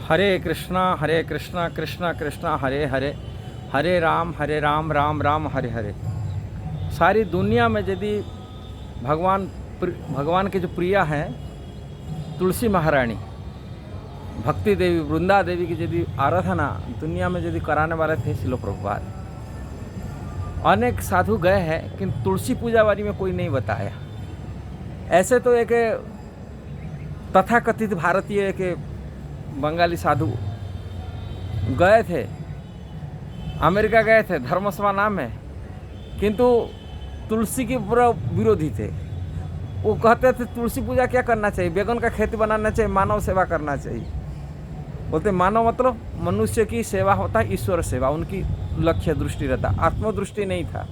हरे कृष्णा कृष्णा कृष्णा हरे हरे, हरे राम राम राम हरे हरे। सारी दुनिया में यदि भगवान के जो प्रिया हैं तुलसी महारानी, भक्ति देवी, वृंदा देवी की यदि आराधना दुनिया में यदि कराने वाले थे श्रील प्रभुपाद। अनेक साधु गए हैं किंतु तुलसी पूजा बारे में कोई नहीं बताया। ऐसे तो एक तथाकथित भारतीय एक बंगाली साधु गए थे, अमेरिका गए थे, धर्मसभा नाम है, किंतु तुलसी के पूरा विरोधी थे। वो कहते थे तुलसी पूजा क्या करना चाहिए, बैगन का खेती बनाना चाहिए, मानव सेवा करना चाहिए। बोलते मानव मतलब मनुष्य की सेवा होता है, ईश्वर सेवा उनकी लक्ष्य दृष्टि रहता, आत्मदृष्टि नहीं था।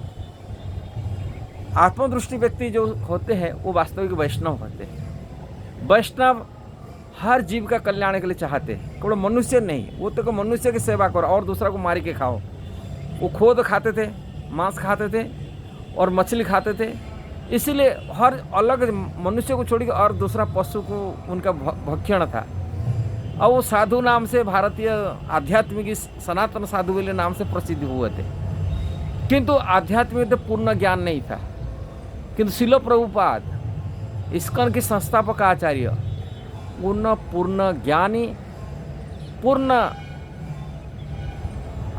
आत्मदृष्टि व्यक्ति जो होते हैं वो वास्तविक वैष्णव होते हैं। वैष्णव हर जीव का कल्याण के लिए चाहते हैं, केवल मनुष्य नहीं। वो तो मनुष्य की सेवा करो और दूसरा को मार के खाओ। वो खुद खाते थे, मांस खाते थे और मछली खाते थे, इसीलिए हर अलग मनुष्य को छोड़ के और दूसरा पशु को उनका भक्षण था। और वो साधु नाम से भारतीय आध्यात्मिक सनातन साधु वाले नाम से प्रसिद्ध हुए थे, किंतु आध्यात्मिक तो पूर्ण ज्ञान नहीं था। किंतु श्रील प्रभुपाद इस्कॉन के संस्थापक आचार्य पूर्ण ज्ञानी, पूर्ण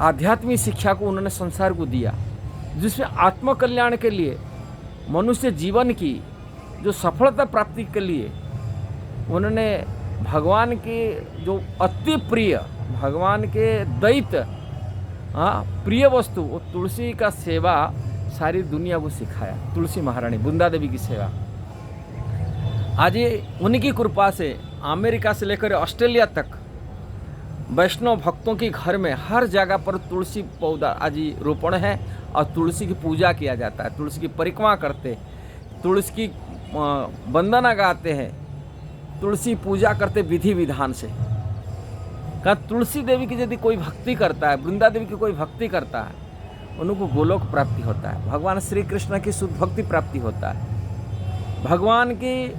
आध्यात्मिक शिक्षा को उन्होंने संसार को दिया, जिसमें आत्मकल्याण के लिए, मनुष्य जीवन की जो सफलता प्राप्ति के लिए उन्होंने भगवान के जो अति प्रिय, भगवान के दैत्य प्रिय वस्तु वो तुलसी का सेवा सारी दुनिया को सिखाया। तुलसी महारानी वृंदा देवी की सेवा आज उन्हीं की कृपा से अमेरिका से लेकर ऑस्ट्रेलिया तक वैष्णव भक्तों के घर में हर जगह पर तुलसी पौधा आज रोपण है और तुलसी की पूजा किया जाता है। तुलसी की परिक्रमा करते, तुलसी की वंदना गाते हैं, तुलसी पूजा करते विधि विधान से। कहा तुलसी देवी की यदि कोई भक्ति करता है, वृंदा देवी की कोई भक्ति करता है, उनको गोलोक प्राप्ति होता है, भगवान श्री कृष्ण की शुद्ध भक्ति प्राप्ति होता है। भगवान की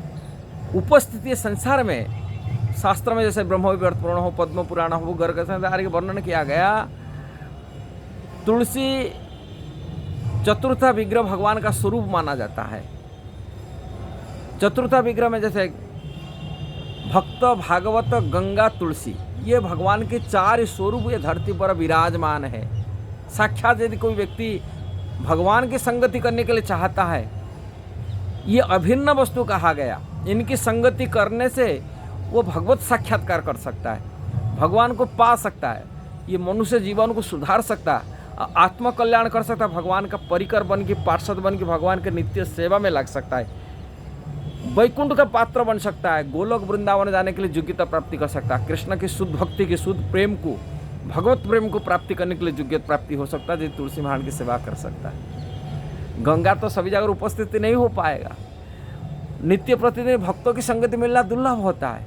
उपस्थिति संसार में शास्त्र में जैसे ब्रह्म विवर्त पुराण हो, पद्म पुराण हो, गर्ग संहिता के वर्णन किया गया। तुलसी चतुर्था विग्रह भगवान का स्वरूप माना जाता है। चतुर्था विग्रह में जैसे भक्त, भागवत, गंगा, तुलसी, ये भगवान के चार स्वरूप ये धरती पर विराजमान है। साक्षात यदि कोई व्यक्ति भगवान की संगति करने के लिए चाहता है, ये अभिन्न वस्तु कहा गया, इनकी संगति करने से वो भगवत साक्षात्कार कर सकता है, भगवान को पा सकता है, ये मनुष्य जीवन को सुधार सकता है, आत्म कल्याण कर सकता है, भगवान का परिकर बन के, पार्षद बन के भगवान के नित्य सेवा में लग सकता है, वैकुंठ का पात्र बन सकता है, गोलोक वृंदावन जाने के लिए योग्यता प्राप्ति कर सकता है, कृष्ण की शुद्ध भक्ति की, शुद्ध प्रेम को, भगवत प्रेम को प्राप्ति करने के लिए योग्यता प्राप्ति हो सकता है, जो तुलसी महारानी की सेवा कर सकता है। गंगा तो सभी जगह उपस्थिति नहीं हो पाएगा, नित्य प्रतिदिन भक्तों की संगति मिलना दुर्लभ होता है,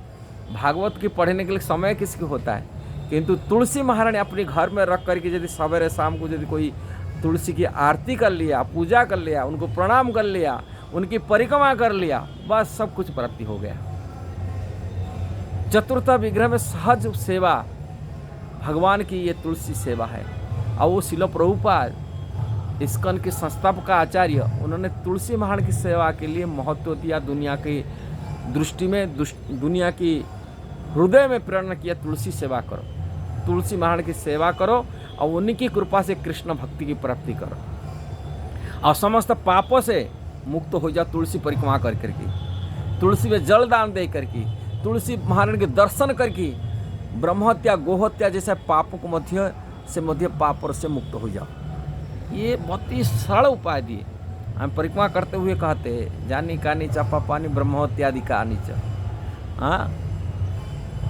भागवत की पढ़ने के लिए समय किसकी होता है, किंतु तुलसी महारानी अपने घर में रख करके यदि सवेरे शाम को यदि कोई तुलसी की आरती कर लिया, पूजा कर लिया, उनको प्रणाम कर लिया, उनकी परिक्रमा कर लिया, बस सब कुछ प्राप्ति हो गया। चतुर्थ विग्रह में सहज सेवा भगवान की ये तुलसी सेवा है। और वो श्रील प्रभुपाद इस्कॉन के संस्थापक आचार्य, उन्होंने तुलसी महारानी की सेवा के लिए महत्व दिया, दुनिया की दृष्टि में, दुनिया की हृदय में प्रेरणा किया, तुलसी सेवा करो, तुलसी महारानी की सेवा करो और उन्हीं की कृपा से कृष्ण भक्ति की प्राप्ति करो और समस्त पापों से मुक्त हो जाओ। तुलसी परिक्रमा कर करके, तुलसी में जल दान दे करके, तुलसी महारानी के दर्शन करके ब्रह्महत्या, गोहत्या जैसे पापों को मध्य पापों से मुक्त हो जाओ। ये बहुत ही सरल उपाय दिए। हम परिक्रमा करते हुए कहते हैं जानी कानी चापा पानी ब्रह्महत्यादि का नीचा। हाँ,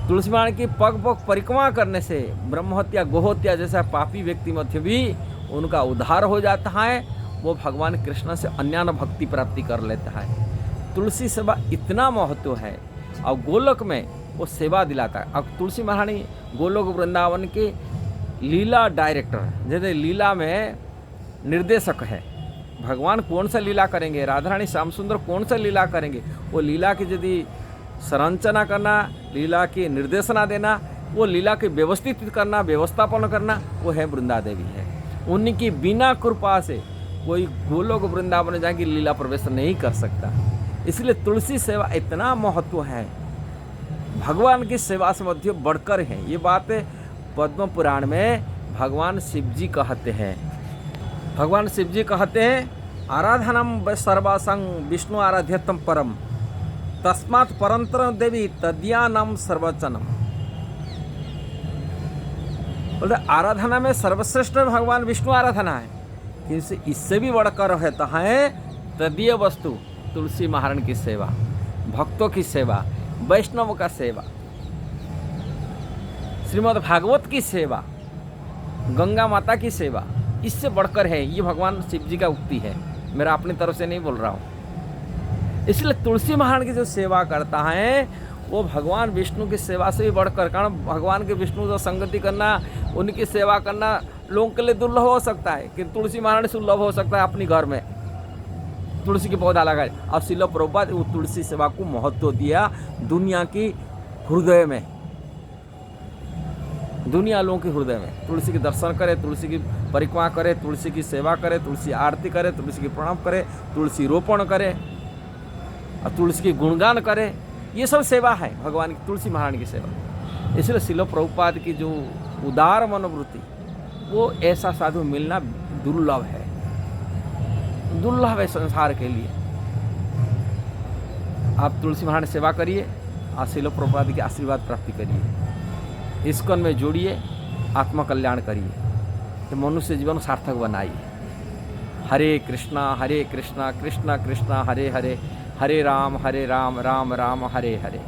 तुलसी महारानी की पग पग परिक्रमा करने से ब्रह्महत्या, गोहत्या जैसा पापी व्यक्ति मध्य भी उनका उद्धार हो जाता है, वो भगवान कृष्ण से अन्यान्य भक्ति प्राप्ति कर लेता है। तुलसी सेवा इतना महत्व है और गोलोक में वो सेवा दिलाता है। अब तुलसी महारानी गोलोक वृंदावन के लीला डायरेक्टर, जैसे लीला में निर्देशक है, भगवान कौन सा लीला करेंगे, राधा रानी श्याम सुंदर कौन सा लीला करेंगे, वो लीला की यदि संरचना करना, लीला की निर्देशना देना, वो लीला के व्यवस्थित करना, व्यवस्थापन करना, वो है वृंदा देवी है। उनकी बिना कृपा से कोई गोलोक वृंदावन जाके लीला प्रवेश नहीं कर सकता। इसलिए तुलसी सेवा इतना महत्व है, भगवान की सेवा से मध्य बढ़कर है। ये बात पद्म पुराण में भगवान शिव जी कहते हैं। भगवान शिव जी कहते हैं, आराधनम सर्वासंग विष्णु आराध्यतम परम तस्मात् परंतरम देवी तद्यानम सर्वचनम। बोलते आराधना में सर्वश्रेष्ठ भगवान विष्णु आराधना है, किंतु इससे भी बढ़कर रहता है तदीय वस्तु तुलसी महारानी की सेवा, भक्तों की सेवा, वैष्णव का सेवा, श्रीमद् भागवत की सेवा, गंगा माता की सेवा, इससे बढ़कर है। ये भगवान शिव जी का उक्ति है, मेरा अपनी तरफ से नहीं बोल रहा हूँ। इसलिए तुलसी महारानी की जो सेवा करता है वो भगवान विष्णु की सेवा से भी बढ़कर, कारण भगवान के विष्णु से संगति करना, उनकी सेवा करना लोगों के लिए दुर्लभ हो सकता है, कि तुलसी महारानी सुलभ हो सकता है अपनी घर में तुलसी की पौधा लगाए। अब श्रील प्रभुपाद वो तुलसी सेवा को महत्व दिया दुनिया की हृदय में, दुनिया लोगों के हृदय में। तुलसी के दर्शन करे, तुलसी की परिक्रमा करे, तुलसी की सेवा करे, तुलसी आरती करे, तुलसी की प्रणाम करे, तुलसी रोपण करे और तुलसी की गुणगान करे, ये सब सेवा है भगवान की, तुलसी महारानी की सेवा। इसलिए श्रील प्रभुपाद की जो उदार मनोवृत्ति, वो ऐसा साधु मिलना दुर्लभ है, दुर्लभ है संसार के लिए। आप तुलसी महारानी सेवा करिए और श्रील प्रभुपाद के आशीर्वाद प्राप्ति करिए, इस्कॉन में जोड़िए, आत्मा कल्याण करिए, तो मनुष्य जीवन सार्थक बनाइए। हरे कृष्णा कृष्णा कृष्णा हरे हरे, हरे राम राम राम हरे हरे।